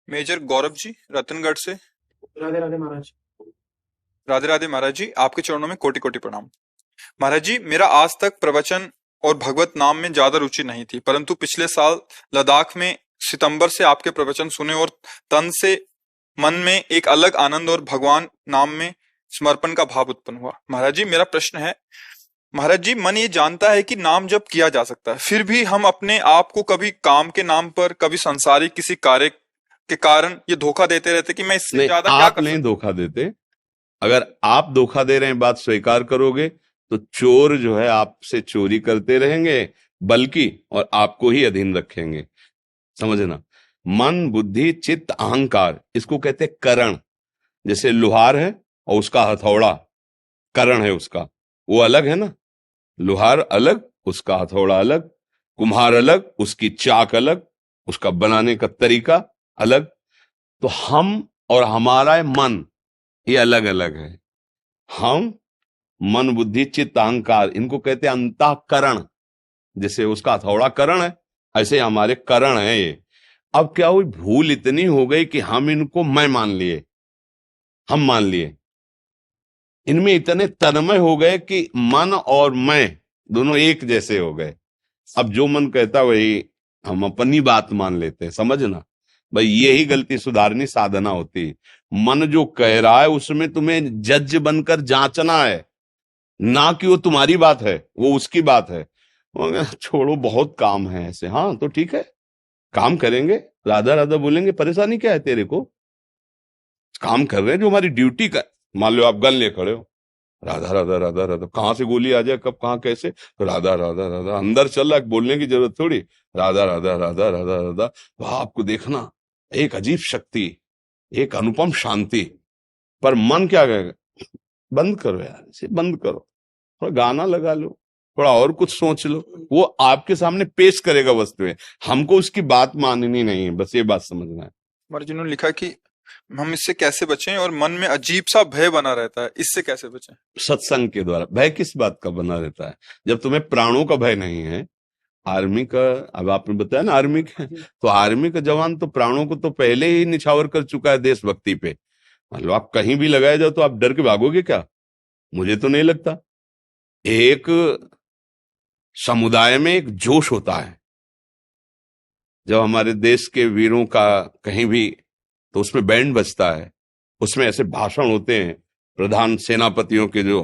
Major Gaurav ji, Ratangarh से। राधे राधे महाराज। राधे राधे महाराज जी, आपके चरणों में कोटि कोटि प्रणाम। महाराज जी, मेरा आज तक प्रवचन और भगवत नाम में ज्यादा रुचि नहीं थी, परंतु पिछले साल लद्दाख में सितंबर से आपके प्रवचन सुने और तन से मन में एक अलग आनंद और भगवान नाम में समर्पण का भाव उत्पन्न हुआ। महाराज जी, मेरा प्रश्न है, महाराज जी, मन ये जानता है कि नाम जप किया जा सकता है, फिर भी हम अपने आप को कभी काम के नाम पर, कभी सांसारिक किसी कार्य के कारण ये धोखा देते रहते कि मैं इससे नहीं, ज्यादा क्या आप कर नहीं सकता धोखा देते। अगर आप धोखा दे रहे हैं, बात स्वीकार करोगे तो चोर जो है आपसे चोरी करते रहेंगे, बल्कि और आपको ही अधीन रखेंगे। समझना, मन बुद्धि चित्त अहंकार, इसको कहते हैं करण। जैसे लोहार है और उसका हथौड़ा करण है उसका, वो अलग है ना। लोहार अलग, उसका हथौड़ा अलग, कुम्हार अलग, उसकी चाक अलग, उसका बनाने का तरीका अलग। तो हम और हमारा मन ये अलग अलग है। हम मन बुद्धि चित्त अहंकार, इनको कहते हैं अंतःकरण। जैसे उसका हथौड़ा करण है, ऐसे हमारे करण है ये। अब क्या हुई, भूल इतनी हो गई कि हम इनको मैं मान लिए, हम मान लिए, इनमें इतने तन्मय हो गए कि मन और मैं दोनों एक जैसे हो गए। अब जो मन कहता वही हम अपनी बात मान लेते हैं। समझना भाई, यही गलती सुधारनी साधना होती है। मन जो कह रहा है उसमें तुम्हें जज बनकर जांचना है, ना कि वो तुम्हारी बात है, वो उसकी बात है। वो कहा, छोड़ो बहुत काम है ऐसे। हाँ तो ठीक है, काम करेंगे, राधा राधा बोलेंगे, परेशानी क्या है तेरे को? काम कर रहे हैं जो हमारी ड्यूटी का। मान लो आप गन ले खड़े हो, राधा राधा राधा राधा, कहां से गोली आ जाए कब कहां कैसे, तो राधा राधा राधा अंदर चल रहा है, बोलने की जरूरत थोड़ी। राधा राधा राधा राधा राधा, वहां आपको देखना एक अजीब शक्ति, एक अनुपम शांति। पर मन क्या कहेगा, बंद करो यार, इसे बंद करो, थोड़ा गाना लगा लो, थोड़ा और कुछ सोच लो। वो आपके सामने पेश करेगा वस्तुएं, हमको उसकी बात माननी नहीं है, बस ये बात समझना है। महाराज जी ने लिखा कि हम इससे कैसे बचें और मन में अजीब सा भय बना रहता है, इससे कैसे बचें? सत्संग के द्वारा। भय किस बात का बना रहता है? जब तुम्हें प्राणों का भय नहीं है। आर्मी का, अब आपने बताया ना आर्मी का, तो आर्मी का जवान तो प्राणों को तो पहले ही निछावर कर चुका है देशभक्ति पे। मान लो आप कहीं भी लगाए जाओ तो आप डर के भागोगे क्या? मुझे तो नहीं लगता। एक समुदाय में एक जोश होता है जब हमारे देश के वीरों का कहीं भी, तो उसमें बैंड बजता है, उसमें ऐसे भाषण होते हैं प्रधान सेनापतियों के, जो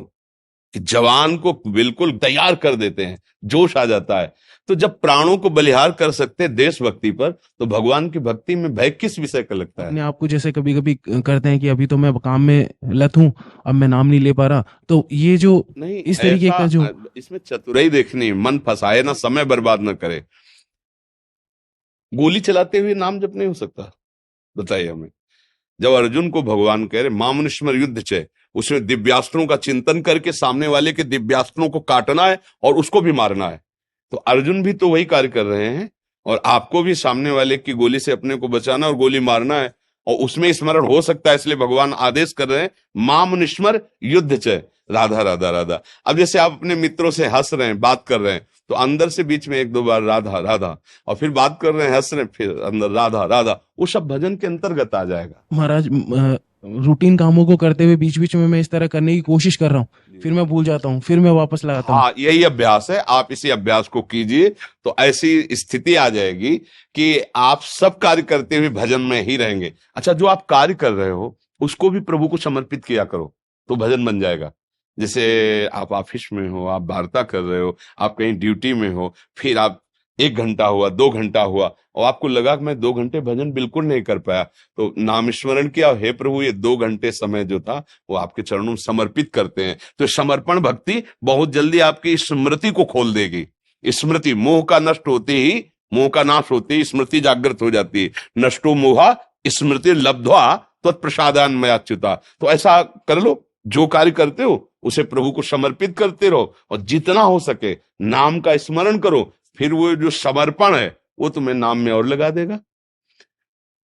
कि जवान को बिल्कुल तैयार कर देते हैं, जोश आ जाता है। तो जब प्राणों को बलिहार कर सकते हैं देशभक्ति पर, तो भगवान की भक्ति में भय किस विषय का लगता है? अपने आप को जैसे कभी कभी करते हैं कि अभी तो मैं काम में लत हूं, अब मैं नाम नहीं ले पा रहा, तो ये जो नहीं, इस तरीके का जो इसमें चतुराई देखनी, मन फंसाए ना, समय बर्बाद ना करे। गोली चलाते हुए नाम जप नहीं हो सकता? बताइए हमें। जब अर्जुन को भगवान कह रहे मामुनिस्मर युद्ध चय, उसमें दिव्यास्त्रों का चिंतन करके सामने वाले के दिव्यास्त्रों को काटना है और उसको भी मारना है। तो अर्जुन भी तो वही कार्य कर रहे हैं, और आपको भी सामने वाले की गोली से अपने को बचाना और गोली मारना है, और उसमें स्मरण हो सकता है, इसलिए भगवान आदेश कर रहे हैं मामुनिस्मर युद्ध चय, राधा राधा राधा। अब जैसे आप अपने मित्रों से हंस रहे हैं, बात कर रहे हैं, तो अंदर से बीच में एक दो बार राधा राधा, और फिर बात कर रहे हैं, हंस रहे हैं, फिर अंदर राधा राधा, वो सब भजन के अंतर्गत आ जाएगा। महाराज रूटीन कामों को करते हुए बीच बीच में मैं इस तरह करने की कोशिश कर रहा हूँ, फिर मैं भूल जाता हूँ, फिर मैं वापस लगाता हूँ। हाँ, यही अभ्यास है। आप इसी अभ्यास को कीजिए तो ऐसी स्थिति आ जाएगी कि आप सब कार्य करते हुए भजन में ही रहेंगे। अच्छा, जो आप कार्य कर रहे हो उसको भी प्रभु को समर्पित किया करो, तो भजन बन जाएगा। जैसे आप ऑफिस में हो, आप वार्ता कर रहे हो, आप कहीं ड्यूटी में हो, फिर आप 1 घंटा हुआ, 2 घंटा हुआ, और आपको लगा कि मैं 2 घंटे भजन बिल्कुल नहीं कर पाया, तो नाम स्मरण किया, हे प्रभु ये 2 घंटे समय जो था वो आपके चरणों में समर्पित करते हैं। तो समर्पण भक्ति बहुत जल्दी आपकी स्मृति को खोल देगी। स्मृति, मोह का नष्ट होते ही, मोह का नाश होते ही स्मृति जागृत हो जाती है। नष्टो मोहा स्मृति लब्ध्वा तत्प्रसादान मयाच्युता। तो ऐसा कर लो, जो कार्य करते हो उसे प्रभु को समर्पित करते रहो, और जितना हो सके नाम का स्मरण करो, फिर वो जो समर्पण है वो तुम्हें नाम में और लगा देगा।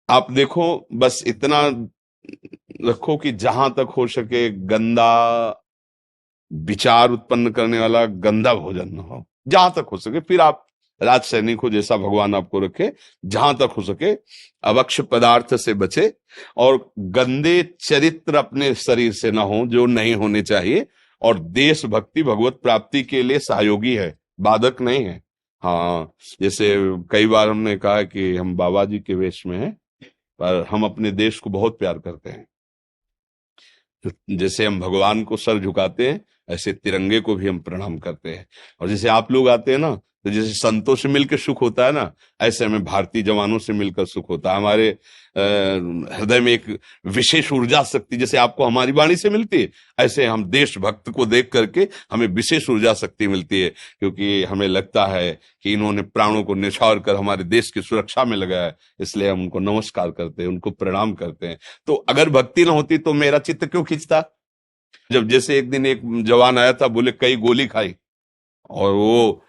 आप देखो, बस इतना रखो कि जहां तक हो सके गंदा विचार उत्पन्न करने वाला गंदा भोजन न हो, जहां तक हो सके। फिर आप राज सैनिक हो, जैसा भगवान आपको रखे, जहां तक हो सके अवक्ष पदार्थ से बचे और गंदे चरित्र अपने शरीर से ना हो जो नहीं होने चाहिए। और देशभक्ति भगवत प्राप्ति के लिए सहयोगी है, बाधक नहीं है। हाँ, जैसे कई बार हमने कहा कि हम बाबा जी के वेश में हैं, पर हम अपने देश को बहुत प्यार करते हैं। जैसे हम भगवान को सर झुकाते हैं, ऐसे तिरंगे को भी हम प्रणाम करते हैं। और जैसे आप लोग आते हैं ना, तो जैसे संतों से मिलकर सुख होता है ना, ऐसे हमें भारतीय जवानों से मिलकर सुख होता है। हमारे हृदय में एक विशेष ऊर्जा शक्ति जैसे आपको हमारी वाणी से मिलती है, ऐसे हम देशभक्त को देख करके हमें विशेष ऊर्जा शक्ति मिलती है, क्योंकि हमें लगता है कि इन्होंने प्राणों को न्यौछावर कर हमारे देश की सुरक्षा में लगाया है, इसलिए हम उनको नमस्कार करते हैं, उनको प्रणाम करते हैं। तो अगर भक्ति ना होती तो मेरा चित्त क्यों खींचता? जब जैसे एक दिन एक जवान आया था, बोले कई गोली खाई, और वो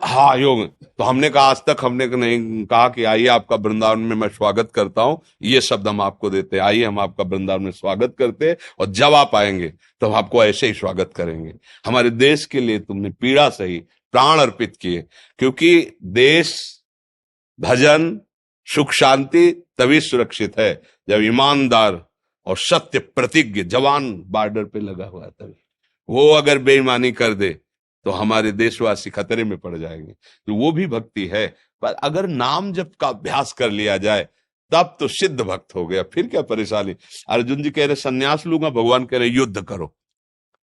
हाँ योग, तो हमने कहा आज तक हमने नहीं कहा कि आइए आपका वृंदावन में मैं स्वागत करता हूं, ये शब्द हम आपको देते हैं, आइए हम आपका वृंदावन में स्वागत करते हैं, और जब आप आएंगे तो हम आपको ऐसे ही स्वागत करेंगे। हमारे देश के लिए तुमने पीड़ा सही, प्राण अर्पित किए, क्योंकि देश भजन सुख शांति तभी सुरक्षित है जब ईमानदार और सत्य प्रतिज्ञ जवान बॉर्डर पे लगा हुआ है, तभी वो अगर बेईमानी कर दे तो हमारे देशवासी खतरे में पड़ जाएंगे। तो वो भी भक्ति है। पर अगर नाम जप का अभ्यास कर लिया जाए तब तो सिद्ध भक्त हो गया, फिर क्या परेशानी। अर्जुन जी कह रहे संन्यास लूंगा, भगवान कह रहे युद्ध करो,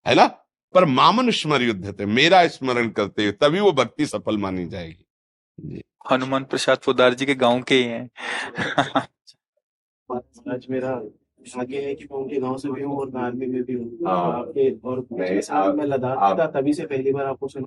है ना। पर मामन स्मर युद्ध थे, मेरा स्मरण करते हुए, तभी वो भक्ति सफल मानी जाएगी जी। हनुमान प्रसाद पोदार जी के गांव के ही हैं। आज मेरा भाग्य है कि मैं उनके गांव से भी हूँ और मैं आर्मी में भी हूँ। हाँ। और पिछले साल मैं लद्दाख था, तभी से पहली बार आपको सुना।